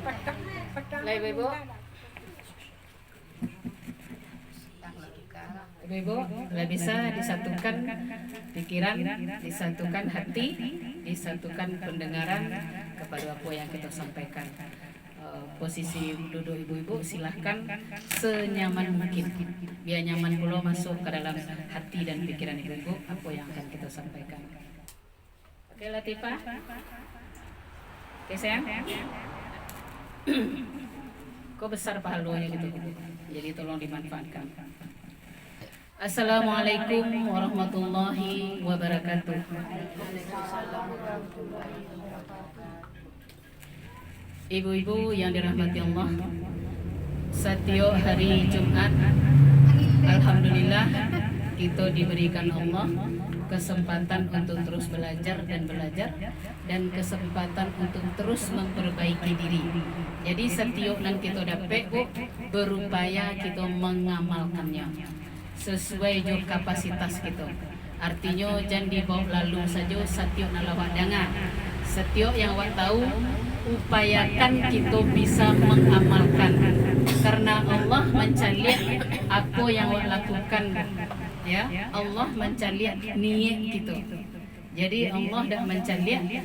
Lah Ibu. Ibu, lah bisa disatukan pikiran, disatukan hati, disatukan pendengaran kepada apa yang kita sampaikan. Posisi duduk ibu-ibu silahkan senyaman mungkin, biar nyaman pula masuk ke dalam hati dan pikiran ibu-ibu apa yang akan kita sampaikan. Oke Latifah, oke sayang. Kok besar pahalanya gitu, jadi tolong dimanfaatkan. Assalamualaikum warahmatullahi wabarakatuh. Ibu-ibu yang dirahmati Allah, setiap hari Jumat, alhamdulillah kita diberikan Allah kesempatan untuk terus belajar dan kesempatan untuk terus memperbaiki diri. Jadi setiap yang kita dapat berupaya kita mengamalkannya sesuai jo kapasitas kita. Artinya jangan dibawa lalu saja setiap nalawak dengar. Setiap yang awak tahu upayakan kita bisa mengamalkan, karena Allah mencari apa yang awak lakukan, ya. Allah mencari niat kita. Jadi Allah dah mencari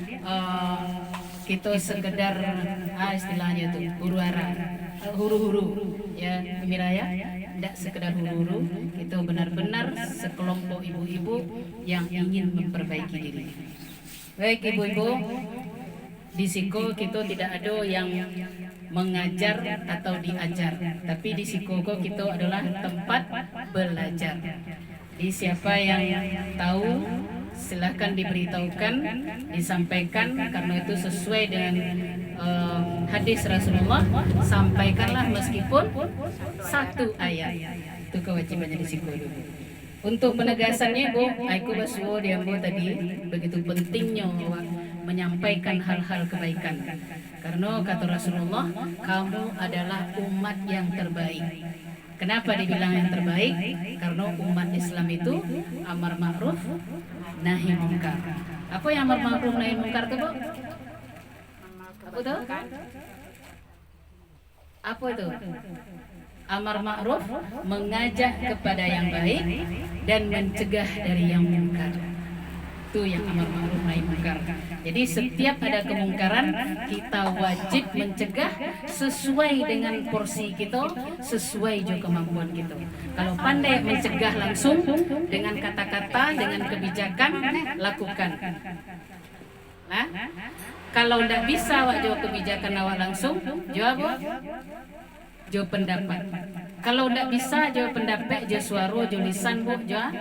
kita sekedar istilahnya tu huru-huru ya Miraya, tidak sekedar huru-huru, kita benar-benar sekelompok ibu-ibu yang ingin memperbaiki diri. Baik ibu-ibu, di Siko kita tidak ada yang mengajar atau diajar, tapi di Siko kita adalah tempat belajar. Jadi siapa yang tahu silahkan diberitahukan, disampaikan, karena itu sesuai dengan hadis Rasulullah. Sampaikanlah meskipun satu ayat. Itu kewajibannya di Siko dulu. Untuk penegasannya Bu, aku basuh diambo tadi begitu pentingnya menyampaikan hal-hal kebaikan. Karena kata Rasulullah, kamu adalah umat yang terbaik. Kenapa dibilang yang terbaik? Karena umat Islam itu amar ma'ruf nahi munkar. Apa yang amar ma'ruf nahi munkar itu, Bu? Apa itu? Apa itu? Amar ma'ruf mengajak kepada yang baik dan mencegah dari yang munkar. Itu yang amar ma'ruf nahi munkar. Jadi setiap ada kemungkaran kita wajib mencegah sesuai dengan porsi kita, sesuai juga kemampuan kita. Kalau pandai mencegah langsung dengan kata-kata, dengan kebijakan, lakukan. Nah, kalau tidak bisa awak jawab kebijakan awak langsung, jawab jawab pendapat. Kalau tidak bisa jawab pendapat, jawab suara, jawab lisan, jawab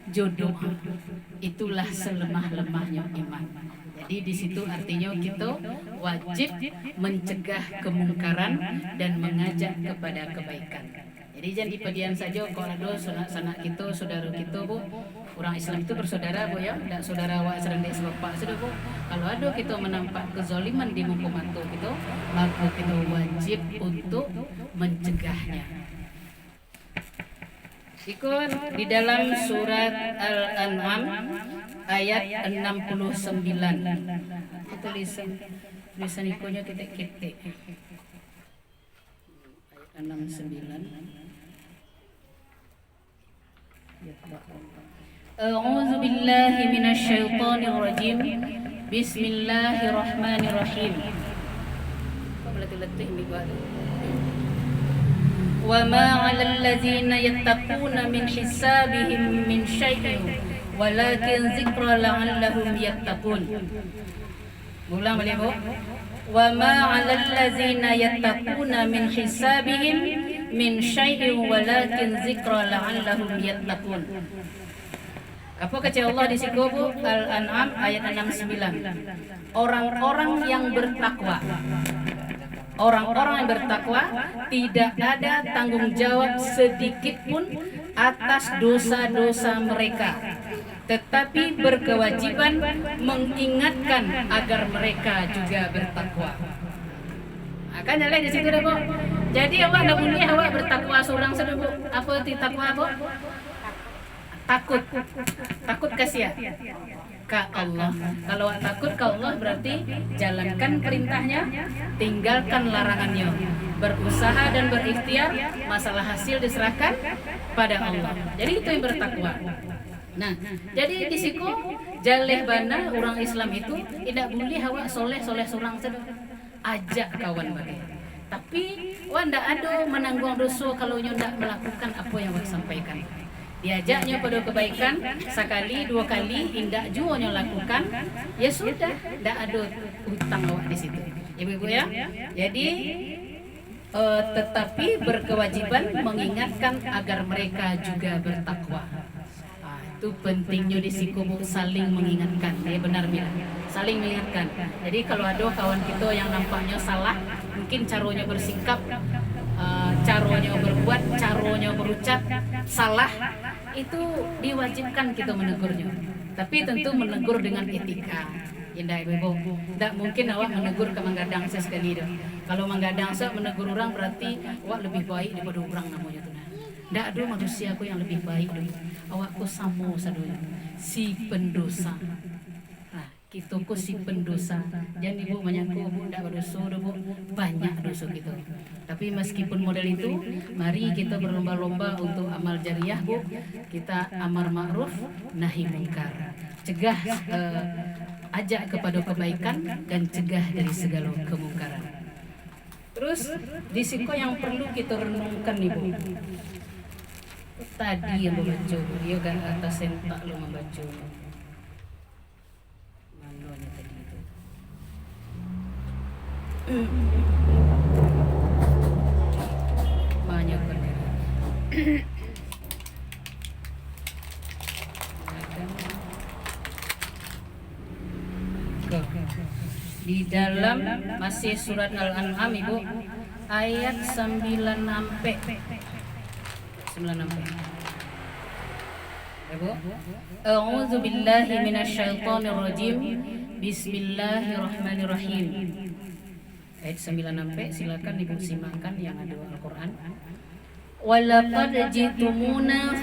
jodoh. Itulah selemah-lemahnya iman. Jadi di situ artinya kita wajib mencegah kemungkaran dan mengajak kepada kebaikan. Jadi jangan dipedian saja kalau ada sanak kita, saudara kita, Bu. Orang Islam itu bersaudara, Bu, ya. Tidak saudara awak serang dek selopak sudah, Bu. Kalau ada kita menampak kezaliman di muka mata kita, maka kita wajib untuk mencegahnya. Ikut di dalam surat Al-An'am ayat 69. Tulisan ikonya titik-titik. Ayat 69. A'udzu billahi minasy syaithanir rajim. Bismillahirrahmanirrahim. Kok letih-letih ini gua. وَمَا عَلَى الَّذِينَ يَتَّقُونَ مِنْ حِسَابِهِمْ مِنْ شَيْءٍ وَلَكِنْ ذِكْرَ لَعَلَّهُمْ يَتَّقُونَ. Ulang balik, Bu. وَمَا عَلَى الَّذِينَ يَتَّقُونَ مِنْ حِسَابِهِمْ مِنْ شَيْءٍ وَلَكِنْ ذِكْرَ لَعَلَّهُمْ يَتَّقُونَ. Apa kata Allah di situ, Bu? Al-An'am ayat 69. Orang-orang yang bertakwa. Orang-orang yang bertakwa tidak ada tanggung jawab sedikit pun atas dosa-dosa mereka, tetapi berkewajiban mengingatkan agar mereka juga bertakwa. Akan nyala di situ, Bu. Jadi awak nak boleh awak bertakwa seorang saja, Bu. Apa itu takwa, Bu? Takut kasihan. ka Allah. Kalau takut ke Allah berarti jalankan perintahnya, tinggalkan larangannya. Berusaha dan berikhtiar, masalah hasil diserahkan pada Allah. Jadi itu yang bertakwa. Nah, jadi di siku jaleh bana orang Islam itu tidak boleh awak soleh seorang saja. Ajak kawan bagi. Tapi wah ndak ada menanggung dosa kalau ndak melakukan apa yang awak sampaikan. Diajaknya pada kebaikan sekali dua kali indak juga nyo lakukan, ya sudah ndak ada utang awak di situ. Ibu-ibu ya. Jadi tetapi berkewajiban mengingatkan agar mereka juga bertakwa. Itu pentingnya di siku saling mengingatkan. Ya benar Mila, saling mengingatkan. Jadi kalau ada kawan kita yang nampaknya salah, mungkin caranya bersikap, caranya berbuat, caranya berucap salah, itu diwajibkan kita menegurnya. Tapi tentu menegur dengan etika. Indah ibu, tidak mungkin awak menegur ke manggadang sekali dah. Kalau manggadang menegur orang berarti awak lebih baik daripada orang namanya tu. Tidak ada manusia aku yang lebih baik dulu. Awakku sama sadonya si pendosa. Nah, kita ku si pendosa. Jangan ibu menyaku bu tidak berdosa bu, banyak dosa kita. Tapi meskipun model itu, mari kita berlomba-lomba untuk amal jariah bu. Kita amar ma'ruf nahi mungkar. Cegah ajak kepada kebaikan dan cegah dari segala kemungkaran. Terus di situ yang perlu kita renungkan ibu. Tadi yang membaca, dia kan atas sentak lo membaca. Mananya tadi itu. Banyak benar. Di dalam masih surat Al-An'am ibu ayat 9 sampai 9 sampai. Ibu, a'udzu billahi minasyaitonir rajim. Bismillahirrahmanirrahim. Ayat 9 sampai silakan ibu simakkan yang ada Al-Qur'an. Walaqad jitumuna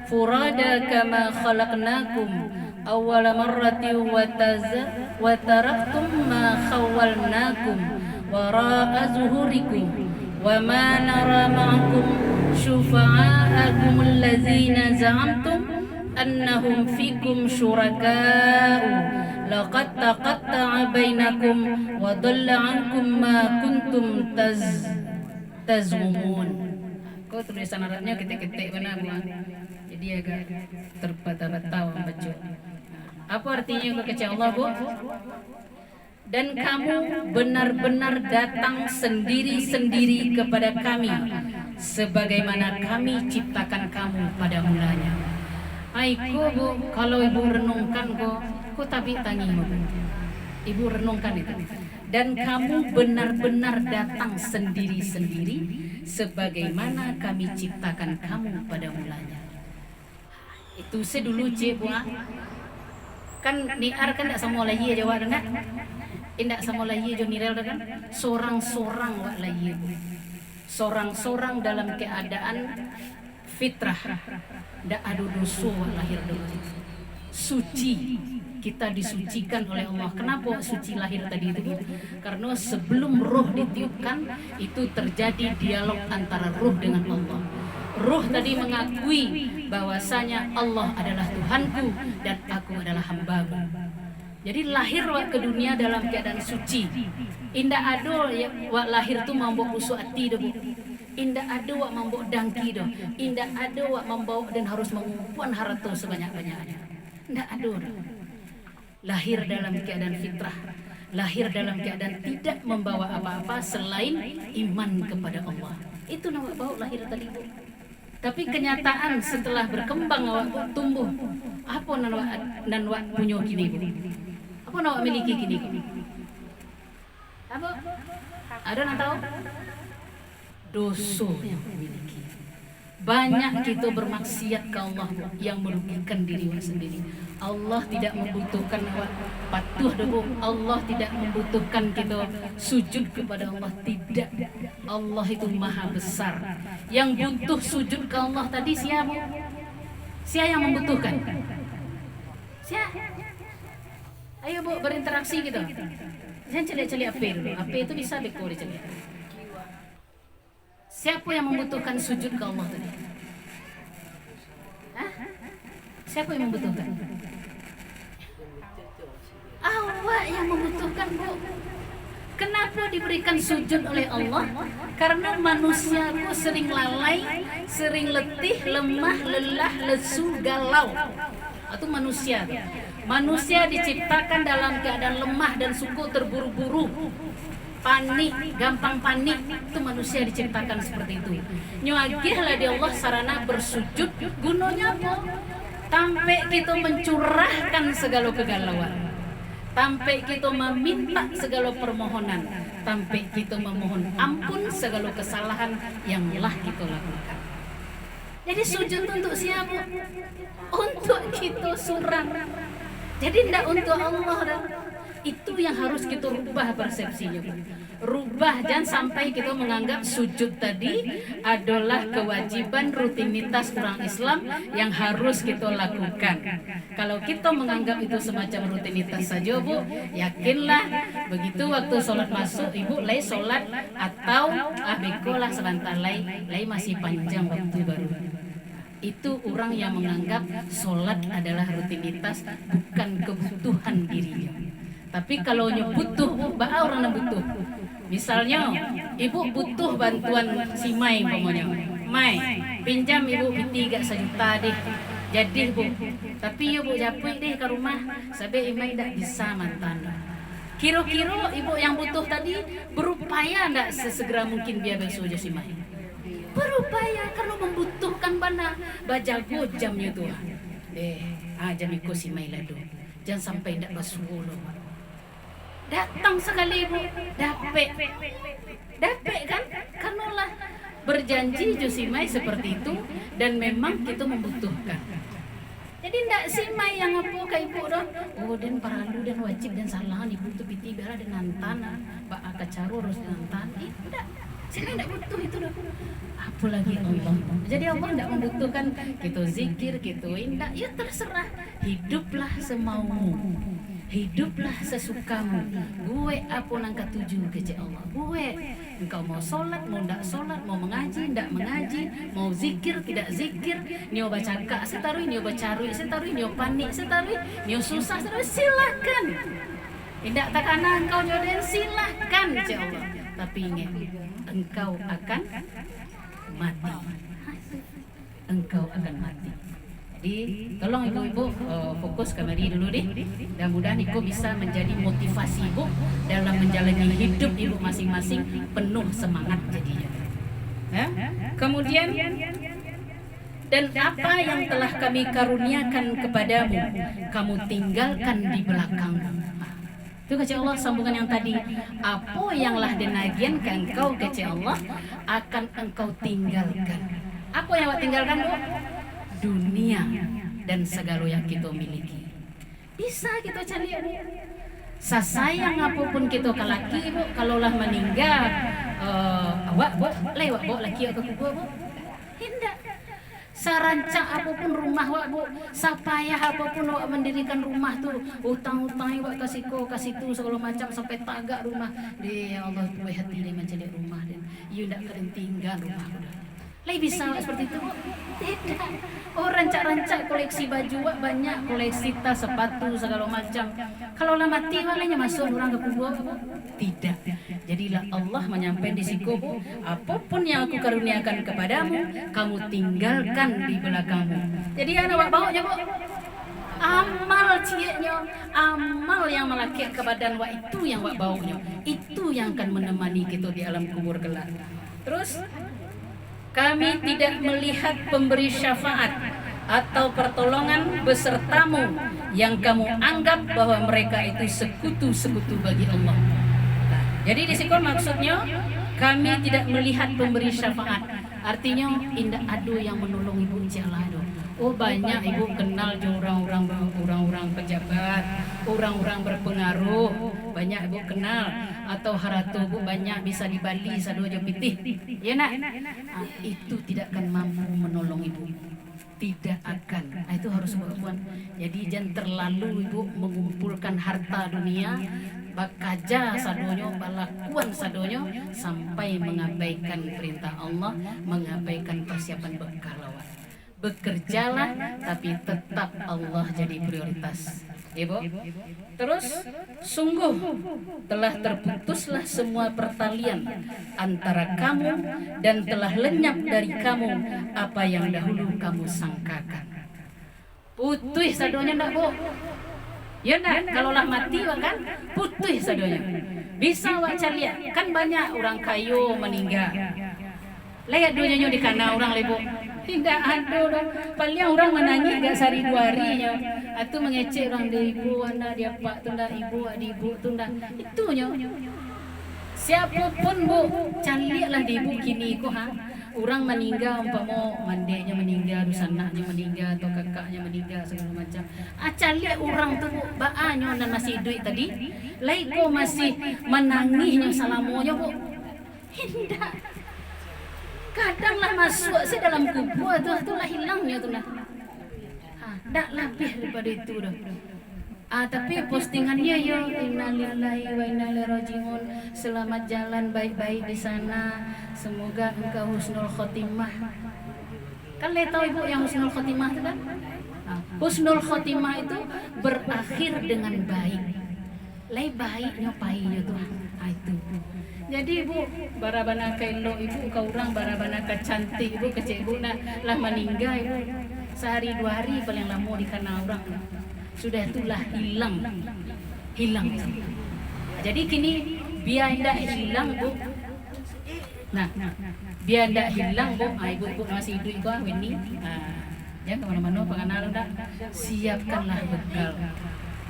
furada kama khalaqnakum awwala marratin wa taraktum ma khawwalnakum wara'a zuhurikum wa ma nara ma'akum syufa'akum allazina za'amtum annahum fikum syuraka'u laqad taqatta'a bainakum wa dhalla 'ankum ma kuntum taz'umun. Kau tulisan Arabnya ketik-ketik benar Bu. Jadi agak terbata-bata membaca. Apa artinya kekecewaan Allah Bu? Dan kamu benar-benar datang sendiri-sendiri kepada kami sebagaimana kami ciptakan kamu pada mulanya. Aiku Bu, kalau ibu renungkan ku tapi tangi Bu. Ibu renungkan itu. Dan kamu benar-benar datang sendiri-sendiri sebagaimana kami ciptakan kamu pada mulanya. Itu sedulu cik Bu. Kan niar kan tak sama lagi aja wak dengar. Indak sama lagi jo nirel kan. Sorang-sorang wak lagi. Sorang-sorang dalam keadaan fitrah. Ndak ada dosa wak lahir dulu. Suci. Kita disucikan oleh Allah. Kenapa suci lahir tadi itu? Karena sebelum roh ditiupkan itu terjadi dialog antara roh dengan Allah. Roh tadi mengakui bahwasanya Allah adalah Tuhanku dan aku adalah hamba-Mu. Jadi lahir wak ke dunia dalam keadaan suci. Indah ada wak lahir tu mambok busuk hati dah Bu. Indah ada wak mambok dangki dah. Indah ada wak membawa dan harus mengumpulan harta sebanyak-banyaknya. Indah ada dah. Lahir dalam keadaan fitrah. Lahir dalam keadaan tidak membawa apa-apa selain iman kepada Allah. Itu nama bawa lahir tadi Bu. Tapi kenyataan setelah berkembang awak tumbuh, apa nan wak punya kini Bu? Apa nak miliki kini? Apa? Ada nak tahu? Dosa yang miliki. Banyak kita bermaksiat ke Allah yang merugikan diri sendiri. Allah tidak membutuhkan awak patuh debu. Allah tidak membutuhkan kita sujud kepada Allah. Tidak. Allah itu maha besar. Yang butuh sujud ke Allah tadi siapa? Siapa yang membutuhkan? Ayo Bu berinteraksi gitu. Jangan celik-celik AP dulu. AP itu bisa beko dicelik. Siapa yang membutuhkan sujud ke Allah tadi? Hah? Siapa yang membutuhkan? Awak yang membutuhkan Bu. Kenapa diberikan sujud oleh Allah? Karena manusiaku sering lalai, sering letih, lemah, lelah, lesu, galau. Itu manusia. Manusia diciptakan dalam keadaan lemah dan suku terburu-buru, panik, gampang panik. Itu manusia diciptakan seperti itu. Nyuagihlah di Allah sarana bersujud. Gunanya apa? Sampai kita mencurahkan segala kegalauan, sampai kita meminta segala permohonan, sampai kita memohon ampun segala kesalahan yang telah kita lakukan. Jadi sujud untuk siapa? Untuk kita surang. Jadi tidak untuk Allah. Itu yang harus kita rubah persepsinya. Rubah, jangan sampai kita menganggap sujud tadi adalah kewajiban rutinitas orang Islam yang harus kita lakukan. Kalau kita menganggap itu semacam rutinitas saja Bu, yakinlah begitu waktu sholat masuk Ibu lay sholat atau bekolah sebentar lay masih panjang waktu baru. Itu orang yang menganggap sholat adalah rutinitas, bukan kebutuhan dirinya. Tapi kalau butuh, bah orang yang butuh. Misalnya, ibu butuh bantuan si Mai, pokoknya. Mai, pinjam ibu piti gak 1 juta deh. Jadi Bu, tapi ibu japui deh ke rumah, sampai Imai tak bisa mantan. Kira-kira ibu yang butuh tadi berupaya ndak sesegera mungkin biar besok si Mai. Berupaya karena membutuhkan bana bajago jamnya tuh. Jamiku si Mai ladu. Jangan sampai ndak basuh. Datang sekali Bu, dapet kan? Kanulah berjanji Josimai seperti itu dan memang kita membutuhkan. Jadi ndak simai yang apa ke ibu dong. Oh dan paralu dan wajib dan salah ibu tu piti biar ada nantan, bak akacaru harus nantan. Ndak. Simai ndak butuh itu dong. Apalagi Allah. Jadi Allah ndak membutuhkan kita zikir, kita indah. Ya terserah. Hiduplah semaumu. Hiduplah sesukamu. Gue apa nangka tuju ke Allah. Gue engkau mau sholat, mau ndak sholat, mau mengaji, ndak mengaji, mau zikir, tidak zikir, nio baca kak setarui, nio baca rui setarui, nio panik setarui, nio susah setarui, silahkan. Tidak takana engkau nyoden, silahkan ke Allah. Tapi ingat, engkau akan mati. Engkau akan mati. Jadi tolong ibu-ibu fokus kemari dulu deh. Mudah-mudahan ibu bisa menjadi motivasi ibu dalam menjalani hidup ibu masing-masing penuh semangat jadinya. Ya? Kemudian dan apa yang telah kami karuniakan kepadamu, kamu tinggalkan di belakangmu. Itu kata Allah sambungan yang tadi. Apa yang lah denagian ke engkau kata Allah akan engkau tinggalkan. Apa yang awak tinggalkan Bu? Dunia dan segala yang kita miliki. Bisa kita cari sasayang apapun kita ke laki Bu, kalaulah meninggal awak lewat Bu laki atau kubu Bu. Hindak. Sarancak apapun rumah wak Bu, sapayah apapun wak mendirikan rumah tuh, utang-utang wak kasih tu segala macam sampai tagak rumah. Ya Allah tuh hati dia mencari rumah dan you ndak keren tinggal rumah udah. Lai bisa wak seperti itu Bu? Tidak. Oh rancak-rancak koleksi baju wak banyak, koleksi tas, sepatu segala macam. Kalau lah mati walanya masuk orang ke kubur Bu? Tidak. Jadilah Allah menyampaikan di siku Bu, apapun yang aku karuniakan kepadamu, kamu tinggalkan di belakangmu. Jadi anak wak baunya Bu, amal cieknya, amal yang melekat ke badan wak itu yang wak baunya, itu yang akan menemani kita di alam kubur kelak. Terus kami tidak melihat pemberi syafaat atau pertolongan besertamu yang kamu anggap bahwa mereka itu sekutu-sekutu bagi Allah. Jadi di sini maksudnya kami tidak melihat pemberi syafaat. Artinya indah adu yang menolong ibu jalado. Oh banyak ibu kenal orang-orang pejabat, orang-orang berpengaruh, banyak ibu kenal atau haratu ibu banyak bisa di Bali sadojo pitih. Ya nak, itu tidak akan mampu menolong ibu. tidak akan. Nah, itu harus perempuan. Jadi jangan terlalu ibu mengumpulkan harta dunia, bakaja sadonyo, balakuan sadonyo, sampai mengabaikan perintah Allah, mengabaikan persiapan bekal lawan. Bekerjalah tapi tetap Allah jadi prioritas. Ibu. Terus sungguh telah terputuslah semua pertalian antara kamu dan telah lenyap dari kamu apa yang dahulu kamu sangkakan. Putih sadonya ndak, Bu? Ya ndak, kalau lah mati kan putih sadonya. Bisa wak lihat, kan banyak orang kayu meninggal. Lihat dunia di kana orang lebu. Tidak ada orang. Paling orang menangis gak sehari 2 harinya. Atau mengecek orang dia ibu, anak dia pak tunda ibu, adik ibu tunda. Itunya. Siapapun bu, carilah di ibu kini ko ha. Orang meninggal umpama mandeknya meninggal, anaknya meninggal atau kakaknya meninggal segala macam. Cari orang tu bu, baanyo dan masih duit tadi. Laiko masih menangisnya salamonya bu. Tidak. Kadanglah masuk sih dalam kubur tuh lah hilangnya tuh lah. Tak lebih daripada itu dah. Tapi postingannya ya innalillahi wa inna ilaihi rajiun. Selamat jalan baik-baik di sana. Semoga engkau husnul khotimah. Kan le tahu ibu yang husnul khotimah itu kan? Husnul khotimah itu berakhir dengan baik. Lai baiknya pahitnya tuh. Itu. Jadi ibu barabana kailo ibu kau orang barabana cantik ibu kecil ibu lah meninggal ibu sehari 2 hari paling lama di kana orang sudah itulah hilang. Jadi kini biar tidak hilang bu. Nah biar tidak hilang bu, ibu masih hidup ibu ini. Ya kemana-mana pengenalan dah. Siapkanlah bekal.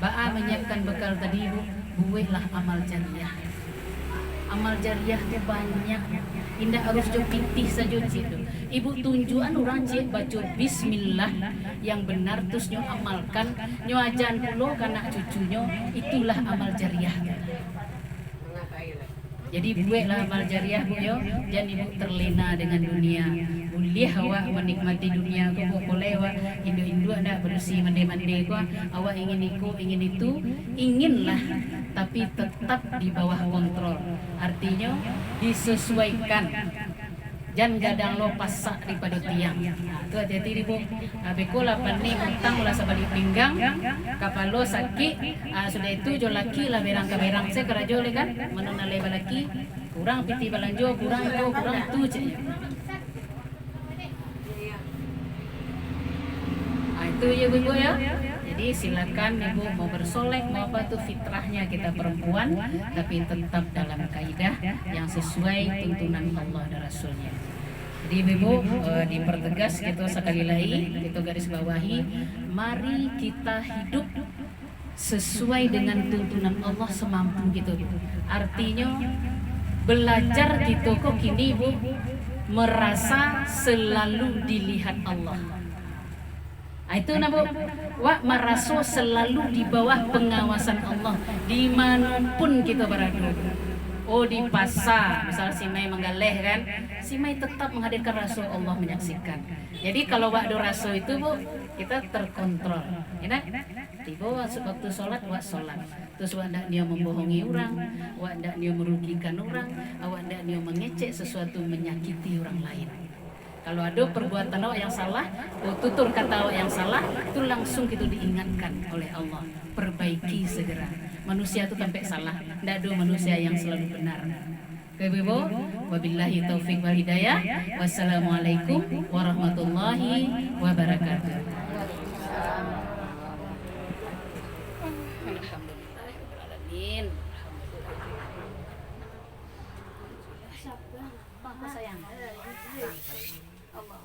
Ba'a menyiapkan bekal tadi ibu, buatlah amal jariah. Amal jariah itu banyak. Indah harus jo pitih saja itu. Ibu tunjukan orang cik baca bismillah yang benar terus nyo amalkan, nyo ajan pulo kanak cucunya, itulah amal jariah. Jadi buatlah amal jariah bu yo, jangan ibu terlena dengan dunia. Boleh awak menikmati dunia ko boleh awak Indo ada bersih mandi ko, awak ingin itu, inginlah tapi tetap di bawah kontrol. Artinya disesuaikan. Jangan gadang lo pasak daripada tiang. Itu hati-hati ibu. Beko lah pani utang lah sabalik pinggang. Kapal lo sakit. Sudah itu jo laki lah berang saya kerajo le kan. Mana nalai balaki. Kurang piti balanjo, kurang tu je. Itu ya ibu ya. Jadi silakan ibu mau bersolek mau apa tuh fitrahnya kita perempuan, tapi tetap dalam kaidah yang sesuai tuntunan Allah dan Rasulnya. Jadi ibu dipertegas gitu sekali lagi, kita garis bawahi, mari kita hidup sesuai dengan tuntunan Allah semampu gitu. Artinya belajar gitu kok kini ibu merasa selalu dilihat Allah. Itu nabu, wak merasa selalu di bawah pengawasan Allah dimanapun kita berada. Oh di pasar, misal si Mai menggaleh kan, si Mai tetap menghadirkan Rasul Allah menyaksikan. Jadi kalau wak do Rasul itu bu, kita terkontrol, ya tiba waktu sholat wak sholat. Terus wak ndak dia membohongi orang, wak ndak dia merugikan orang, awak ndak dia mengecek sesuatu menyakiti orang lain. Kalau ada perbuatan awak yang salah, tutur kata awak yang salah, itu langsung kita diingatkan oleh Allah. Perbaiki segera. Manusia itu sampai salah, tidak ada manusia yang selalu benar. Ibu, wabillahi taufik wal hidayah. Wassalamualaikum warahmatullahi wabarakatuh. Alhamdulillahirrahmanirrahim. Sayang. Allah.